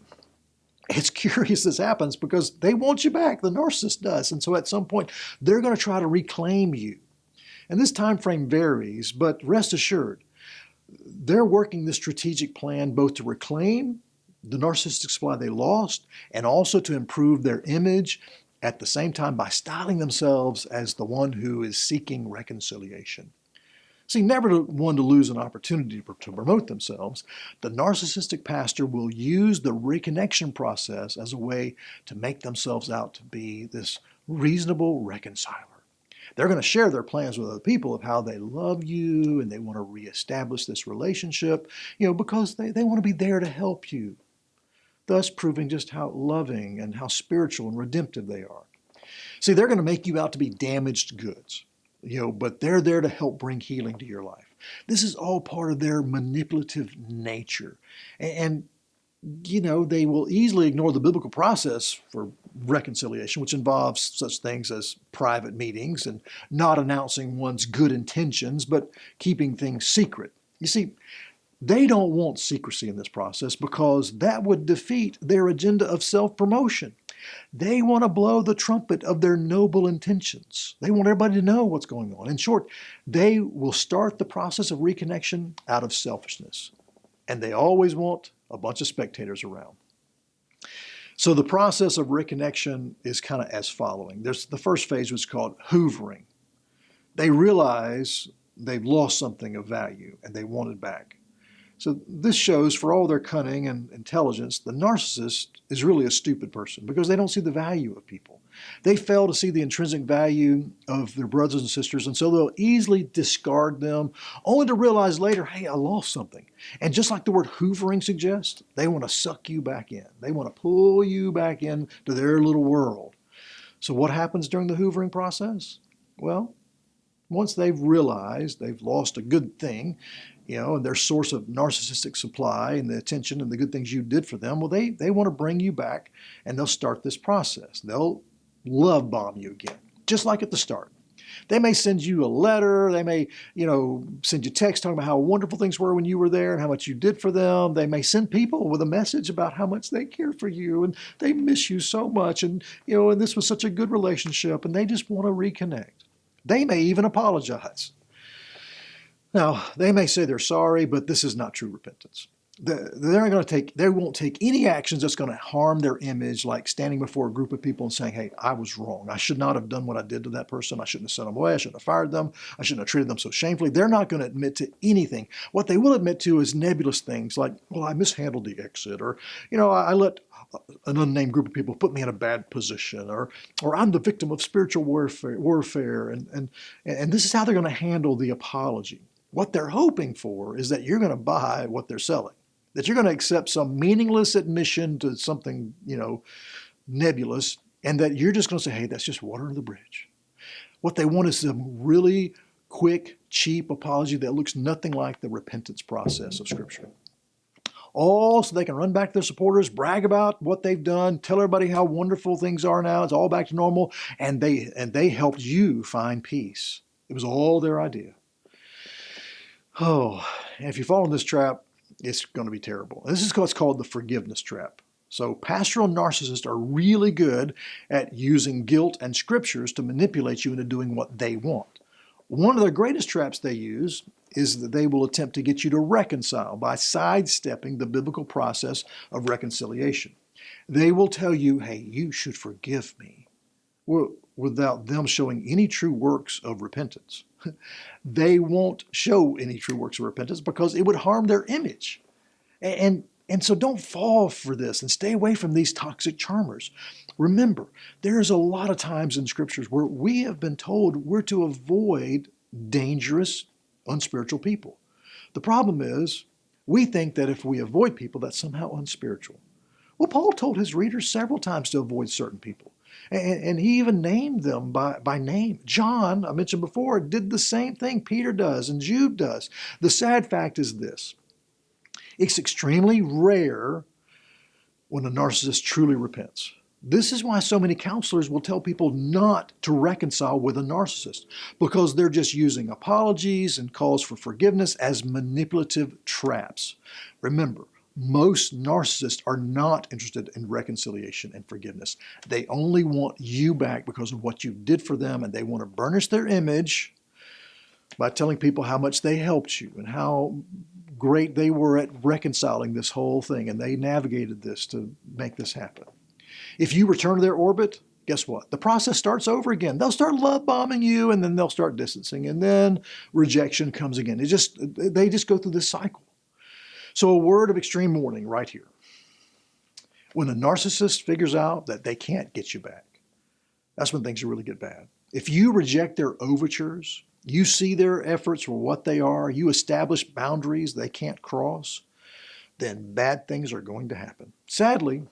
Speaker 1: It's curious this happens because they want you back. The narcissist does. And so at some point, they're going to try to reclaim you. And this time frame varies, but rest assured, they're working this strategic plan both to reclaim the narcissistic supply they lost and also to improve their image at the same time by styling themselves as the one who is seeking reconciliation. See, never one to lose an opportunity to promote themselves, the narcissistic pastor will use the reconnection process as a way to make themselves out to be this reasonable reconciler. They're going to share their plans with other people of how they love you and they want to reestablish this relationship, because they want to be there to help you, thus proving just how loving and how spiritual and redemptive they are. See, they're going to make you out to be damaged goods, but they're there to help bring healing to your life. This is all part of their manipulative nature. And they will easily ignore the biblical process for reconciliation, which involves such things as private meetings and not announcing one's good intentions, but keeping things secret. You see, they don't want secrecy in this process because that would defeat their agenda of self-promotion. They want to blow the trumpet of their noble intentions. They want everybody to know what's going on. In short, they will start the process of reconnection out of selfishness. And they always want a bunch of spectators around. So the process of reconnection is kind of as following. There's the first phase was called hoovering. They realize they've lost something of value and they want it back. So this shows, for all their cunning and intelligence, the narcissist is really a stupid person because they don't see the value of people. They fail to see the intrinsic value of their brothers and sisters, and so they'll easily discard them, only to realize later, hey, I lost something. And just like the word hoovering suggests, they want to suck you back in. They want to pull you back into their little world. So what happens during the hoovering process? Well, once they've realized they've lost a good thing, and their source of narcissistic supply and the attention and the good things you did for them, well, they want to bring you back, and they'll start this process. They'll love bomb you again, just like at the start. They may send you a letter. They may, send you text talking about how wonderful things were when you were there and how much you did for them. They may send people with a message about how much they care for you and they miss you so much, and and this was such a good relationship, and they just want to reconnect. They may even apologize. Now, they may say they're sorry, but this is not true repentance. They won't take any actions that's going to harm their image, like standing before a group of people and saying, hey, I was wrong. I should not have done what I did to that person. I shouldn't have sent them away. I shouldn't have fired them. I shouldn't have treated them so shamefully. They're not going to admit to anything. What they will admit to is nebulous things like, well, I mishandled the exit, or, I let an unnamed group of people put me in a bad position, or I'm the victim of spiritual warfare. And this is how they're going to handle the apology. What they're hoping for is that you're going to buy what they're selling, that you're going to accept some meaningless admission to something, nebulous, and that you're just going to say, hey, that's just water under the bridge. What they want is some really quick, cheap apology that looks nothing like the repentance process of Scripture. All so they can run back to their supporters, brag about what they've done, tell everybody how wonderful things are now, it's all back to normal, and they helped you find peace. It was all their idea. Oh, and if you fall in this trap, it's going to be terrible. This is what's called the forgiveness trap. So pastoral narcissists are really good at using guilt and scriptures to manipulate you into doing what they want. One of the greatest traps they use is that they will attempt to get you to reconcile by sidestepping the biblical process of reconciliation. They will tell you, hey, you should forgive me, without them showing any true works of repentance. They won't show any true works of repentance because it would harm their image. And so don't fall for this and stay away from these toxic charmers. Remember, there's a lot of times in scriptures where we have been told we're to avoid dangerous, unspiritual people. The problem is we think that if we avoid people, that's somehow unspiritual. Well, Paul told his readers several times to avoid certain people. And he even named them by name. John, I mentioned before, did the same thing Peter does and Jude does. The sad fact is this. It's extremely rare when a narcissist truly repents. This is why so many counselors will tell people not to reconcile with a narcissist, because they're just using apologies and calls for forgiveness as manipulative traps. Remember, most narcissists are not interested in reconciliation and forgiveness. They only want you back because of what you did for them, and they want to burnish their image by telling people how much they helped you and how great they were at reconciling this whole thing, and they navigated this to make this happen. If you return to their orbit, guess what? The process starts over again. They'll start love bombing you, and then they'll start distancing, and then rejection comes again. They just go through this cycle. So a word of extreme warning right here. When a narcissist figures out that they can't get you back, that's when things really get bad. If you reject their overtures, you see their efforts for what they are, you establish boundaries they can't cross, then bad things are going to happen. Sadly,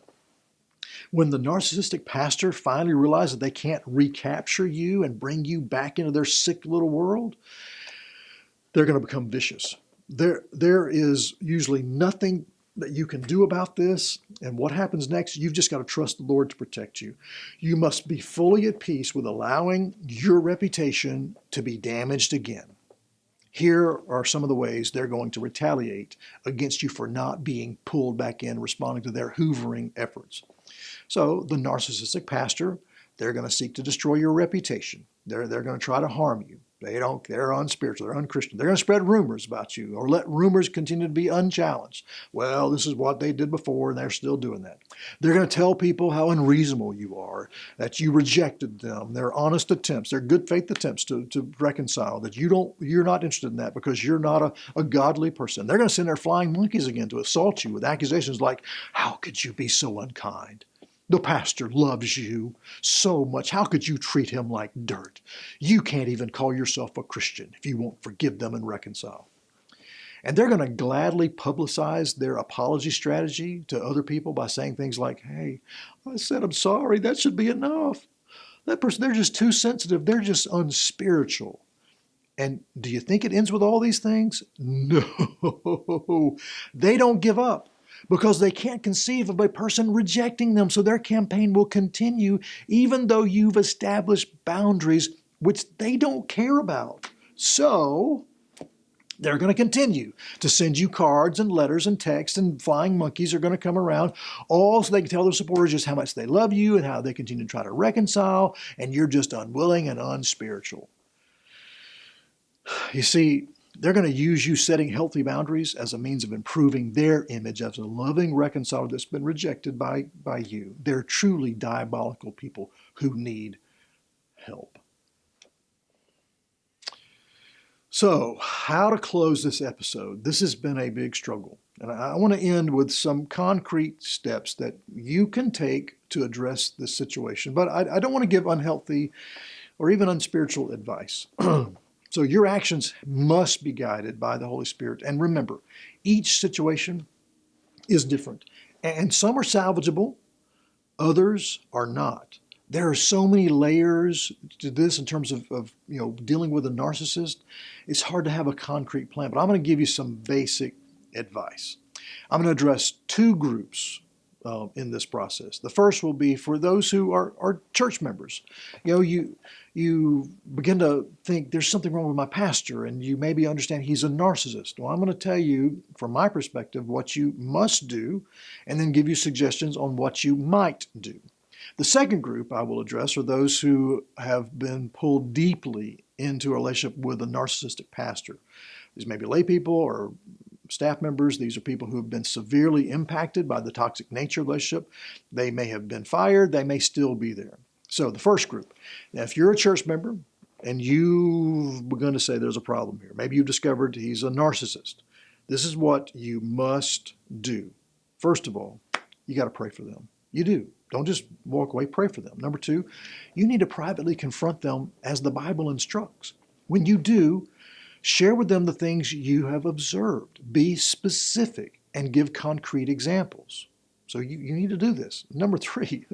Speaker 1: when the narcissistic pastor finally realizes that they can't recapture you and bring you back into their sick little world, they're going to become vicious. There is usually nothing that you can do about this, and what happens next, you've just got to trust the Lord to protect you. You must be fully at peace with allowing your reputation to be damaged again. Here are some of the ways they're going to retaliate against you for not being pulled back in, responding to their hoovering efforts. So the narcissistic pastor, they're going to seek to destroy your reputation. They're going to try to harm you. They're unspiritual, they're unchristian. They're going to spread rumors about you or let rumors continue to be unchallenged. Well, this is what they did before and they're still doing that. They're going to tell people how unreasonable you are, that you rejected them. Their honest attempts, their good faith attempts to reconcile, that you're not interested in that because you're not a godly person. They're going to send their flying monkeys again to assault you with accusations like, how could you be so unkind? The pastor loves you so much. How could you treat him like dirt? You can't even call yourself a Christian if you won't forgive them and reconcile. And they're going to gladly publicize their apology strategy to other people by saying things like, hey, I said I'm sorry. That should be enough. That person, they're just too sensitive. They're just unspiritual. And do you think it ends with all these things? No. They don't give up, because they can't conceive of a person rejecting them. So their campaign will continue even though you've established boundaries which they don't care about. So they're going to continue to send you cards and letters and texts, and flying monkeys are going to come around, all so they can tell their supporters just how much they love you and how they continue to try to reconcile, and you're just unwilling and unspiritual. You see, they're going to use you setting healthy boundaries as a means of improving their image as a loving reconciler that's been rejected by you. They're truly diabolical people who need help. So, how to close this episode? This has been a big struggle. And I want to end with some concrete steps that you can take to address this situation. But I don't want to give unhealthy or even unspiritual advice. So your actions must be guided by the Holy Spirit. And remember, each situation is different. And some are salvageable, others are not. There are so many layers to this in terms of dealing with a narcissist. It's hard to have a concrete plan, but I'm going to give you some basic advice. I'm going to address two groups in this process. The first will be for those who are church members. You begin to think there's something wrong with my pastor, and you maybe understand he's a narcissist. Well, I'm going to tell you, from my perspective, what you must do, and then give you suggestions on what you might do. The second group I will address are those who have been pulled deeply into a relationship with a narcissistic pastor. These may be lay people or staff members. These are people who have been severely impacted by the toxic nature of the relationship. They may have been fired. They may still be there. So the first group, now if you're a church member and you've begun to say there's a problem here, maybe you've discovered he's a narcissist, this is what you must do. First of all, you got to pray for them. You do. Don't just walk away, pray for them. Number two, you need to privately confront them as the Bible instructs. When you do, share with them the things you have observed. Be specific and give concrete examples. So you need to do this. Number three,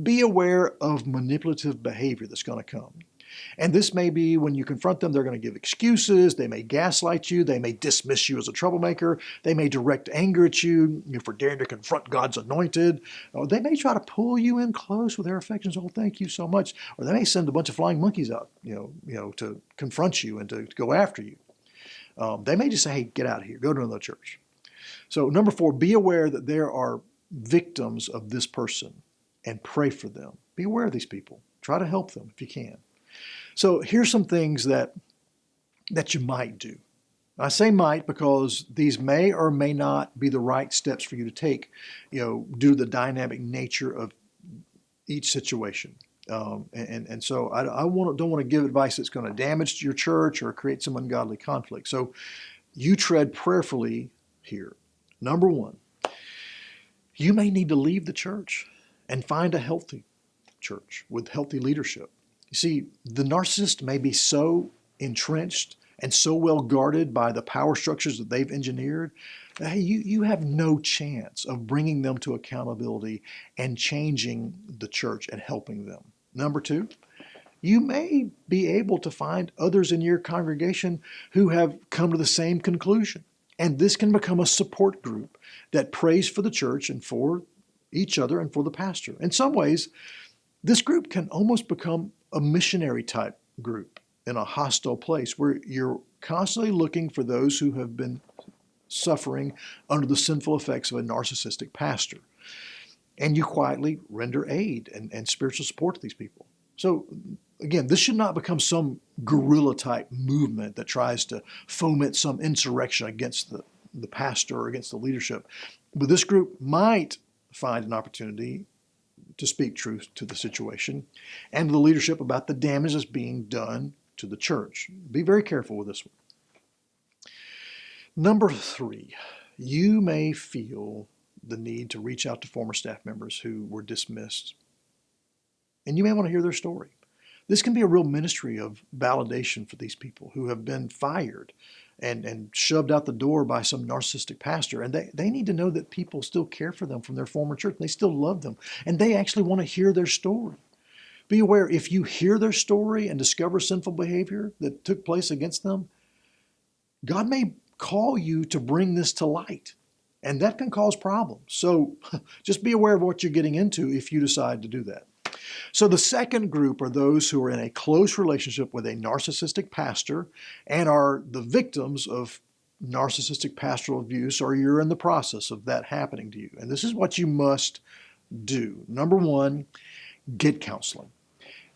Speaker 1: be aware of manipulative behavior that's going to come. And this may be when you confront them, they're going to give excuses. They may gaslight you. They may dismiss you as a troublemaker. They may direct anger at you for daring to confront God's anointed. Or they may try to pull you in close with their affections. Oh, thank you so much. Or they may send a bunch of flying monkeys out, to confront you and to go after you. They may just say, hey, get out of here. Go to another church. So number four, be aware that there are victims of this person and pray for them. Be aware of these people. Try to help them if you can. So here's some things that you might do. I say might because these may or may not be the right steps for you to take, due to the dynamic nature of each situation. And so I don't want to give advice that's going to damage your church or create some ungodly conflict. So you tread prayerfully here. Number one, you may need to leave the church and find a healthy church with healthy leadership. You see, the narcissist may be so entrenched and so well guarded by the power structures that they've engineered, that you have no chance of bringing them to accountability and changing the church and helping them. Number two, you may be able to find others in your congregation who have come to the same conclusion. And this can become a support group that prays for the church and for each other and for the pastor. In some ways, this group can almost become a missionary type group in a hostile place where you're constantly looking for those who have been suffering under the sinful effects of a narcissistic pastor. and you quietly render aid and spiritual support to these people. So again, this should not become some guerrilla type movement that tries to foment some insurrection against the pastor or against the leadership. But this group might find an opportunity to speak truth to the situation and to the leadership about the damage that's being done to the church. Be very careful with this one. Number 3, you may feel the need to reach out to former staff members who were dismissed, and you may want to hear their story. This can be a real ministry of validation for these people who have been fired and shoved out the door by some narcissistic pastor. And they need to know that people still care for them from their former church. They still love them. And they actually want to hear their story. Be aware, if you hear their story and discover sinful behavior that took place against them, God may call you to bring this to light. And that can cause problems. So just be aware of what you're getting into if you decide to do that. So the second group are those who are in a close relationship with a narcissistic pastor and are the victims of narcissistic pastoral abuse, or you're in the process of that happening to you. And this is what you must do. Number 1, get counseling.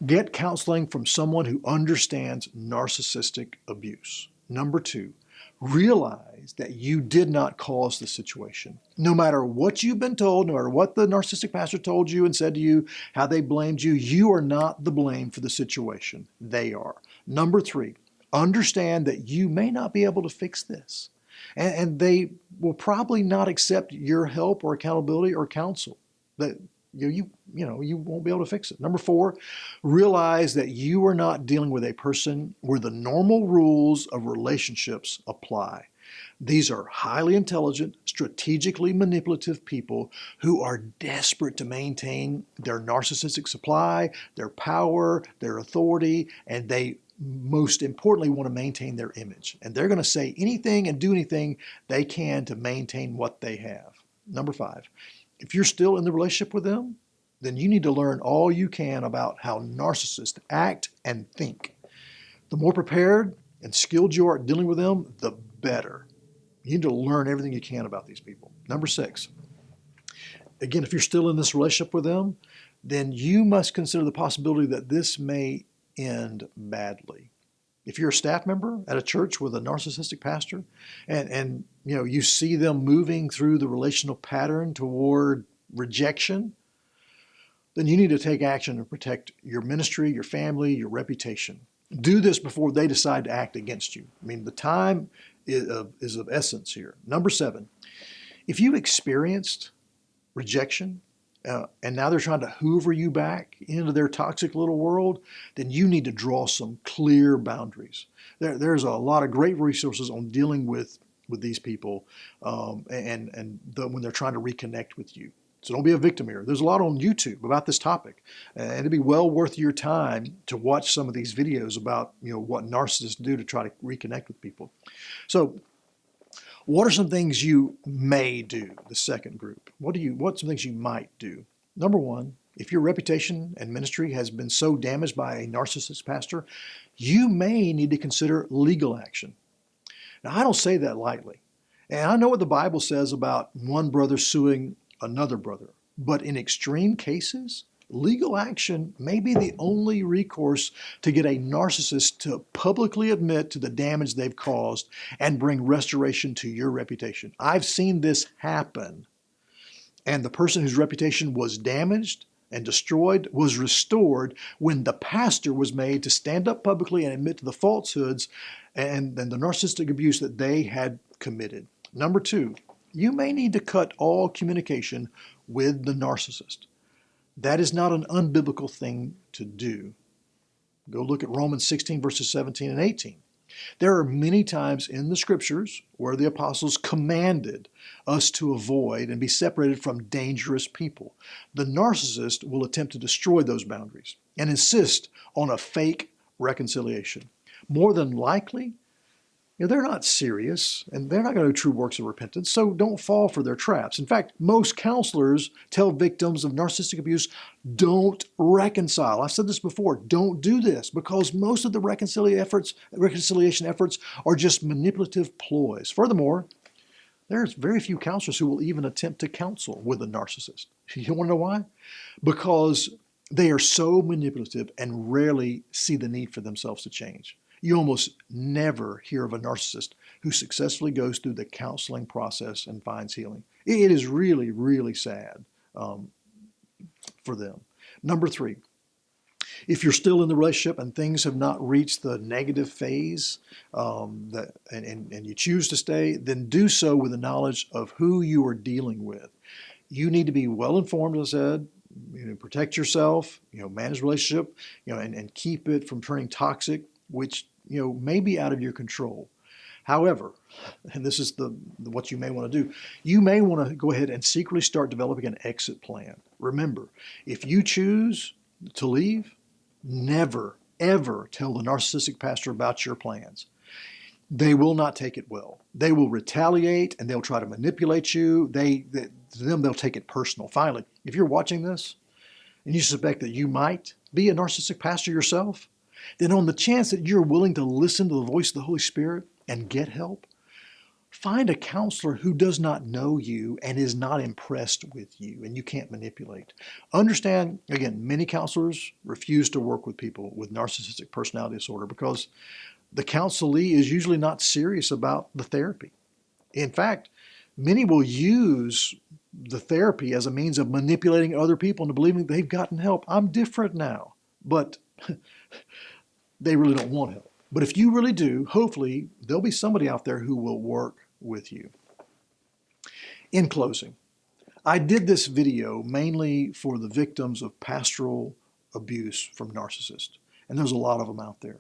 Speaker 1: Get counseling from someone who understands narcissistic abuse. Number 2, realize that you did not cause the situation. No matter what you've been told, no matter what the narcissistic pastor told you and said to you, how they blamed you, you are not the blame for the situation. They are. Number 3, understand that you may not be able to fix this. And they will probably not accept your help or accountability or counsel. That you won't be able to fix it. Number 4, realize that you are not dealing with a person where the normal rules of relationships apply. These are highly intelligent, strategically manipulative people who are desperate to maintain their narcissistic supply, their power, their authority, and they most importantly want to maintain their image. And they're going to say anything and do anything they can to maintain what they have. Number 5, if you're still in the relationship with them, then you need to learn all you can about how narcissists act and think. The more prepared and skilled you are at dealing with them, the better. You need to learn everything you can about these people. Number 6, again, if you're still in this relationship with them, then you must consider the possibility that this may end badly. If you're a staff member at a church with a narcissistic pastor and you see them moving through the relational pattern toward rejection, then you need to take action to protect your ministry, your family, your reputation. Do this before they decide to act against you. I mean, the time is of essence here. Number 7, if you experienced rejection and now they're trying to hoover you back into their toxic little world, then you need to draw some clear boundaries. There's a lot of great resources on dealing with these people when they're trying to reconnect with you. So don't be a victim here. There's a lot on YouTube about this topic, and it'd be well worth your time to watch some of these videos about what narcissists do to try to reconnect with people. So what are some things you may do, the second group? What's some things you might do? Number 1, if your reputation and ministry has been so damaged by a narcissist pastor, you may need to consider legal action. Now, I don't say that lightly. And I know what the Bible says about one brother suing another brother. But in extreme cases, legal action may be the only recourse to get a narcissist to publicly admit to the damage they've caused and bring restoration to your reputation. I've seen this happen. And the person whose reputation was damaged and destroyed was restored when the pastor was made to stand up publicly and admit to the falsehoods and the narcissistic abuse that they had committed. Number 2, you may need to cut all communication with the narcissist. That is not an unbiblical thing to do. Go look at Romans 16, verses 17 and 18. There are many times in the scriptures where the apostles commanded us to avoid and be separated from dangerous people. The narcissist will attempt to destroy those boundaries and insist on a fake reconciliation. More than likely, they're not serious, and they're not going to do true works of repentance, so don't fall for their traps. In fact, most counselors tell victims of narcissistic abuse, don't reconcile. I've said this before, don't do this, because most of the reconciliation efforts are just manipulative ploys. Furthermore, There's very few counselors who will even attempt to counsel with a narcissist. You want to know why? Because they are so manipulative and rarely see the need for themselves to change. You almost never hear of a narcissist who successfully goes through the counseling process and finds healing. It is really, really sad for them. Number three, if you're still in the relationship and things have not reached the negative phase and you choose to stay, then do so with the knowledge of who you are dealing with. You need to be well informed, as I said, protect yourself, manage the relationship, and keep it from turning toxic, which, may be out of your control. However, and this is what you may want to do, you may want to go ahead and secretly start developing an exit plan. Remember, if you choose to leave, never, ever tell the narcissistic pastor about your plans. They will not take it well. They will retaliate and they'll try to manipulate you. To them, they'll take it personal. Finally, if you're watching this and you suspect that you might be a narcissistic pastor yourself, then on the chance that you're willing to listen to the voice of the Holy Spirit and get help, find a counselor who does not know you and is not impressed with you and you can't manipulate. Understand, again, many counselors refuse to work with people with narcissistic personality disorder because the counselee is usually not serious about the therapy. In fact, many will use the therapy as a means of manipulating other people into believing they've gotten help. I'm different now, but they really don't want help. But if you really do, hopefully there'll be somebody out there who will work with you. In closing, I did this video mainly for the victims of pastoral abuse from narcissists, and there's a lot of them out there.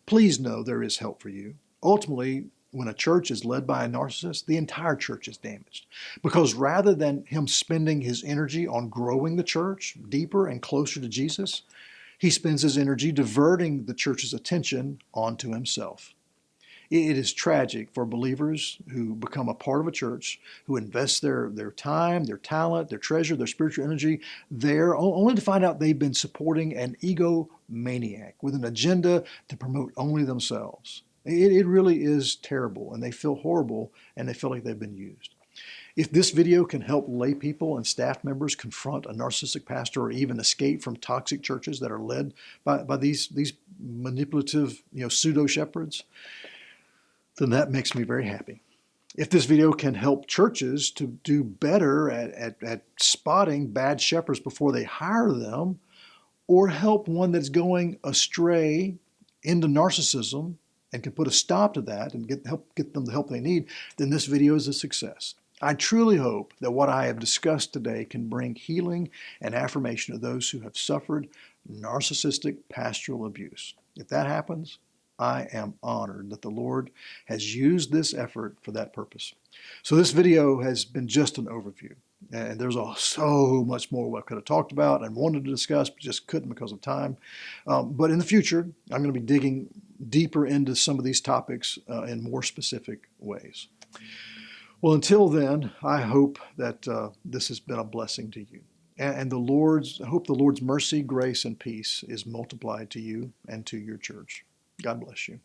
Speaker 1: Please know there is help for you. Ultimately, when a church is led by a narcissist, the entire church is damaged. Because rather than him spending his energy on growing the church deeper and closer to Jesus, he spends his energy diverting the church's attention onto himself. It is tragic for believers who become a part of a church, who invest their time, their talent, their treasure, their spiritual energy there, only to find out they've been supporting an egomaniac with an agenda to promote only themselves. It really is terrible, and they feel horrible, and they feel like they've been used. If this video can help lay people and staff members confront a narcissistic pastor or even escape from toxic churches that are led by these manipulative, pseudo-shepherds, then that makes me very happy. If this video can help churches to do better at spotting bad shepherds before they hire them, or help one that's going astray into narcissism and can put a stop to that and get them the help they need, then this video is a success. I truly hope that what I have discussed today can bring healing and affirmation to those who have suffered narcissistic pastoral abuse. If that happens, I am honored that the Lord has used this effort for that purpose. So this video has been just an overview. And there's so much more I could have talked about and wanted to discuss, but just couldn't because of time. But in the future, I'm going to be digging deeper into some of these topics in more specific ways. Well, until then, I hope that this has been a blessing to you. And I hope the Lord's mercy, grace, and peace is multiplied to you and to your church. God bless you.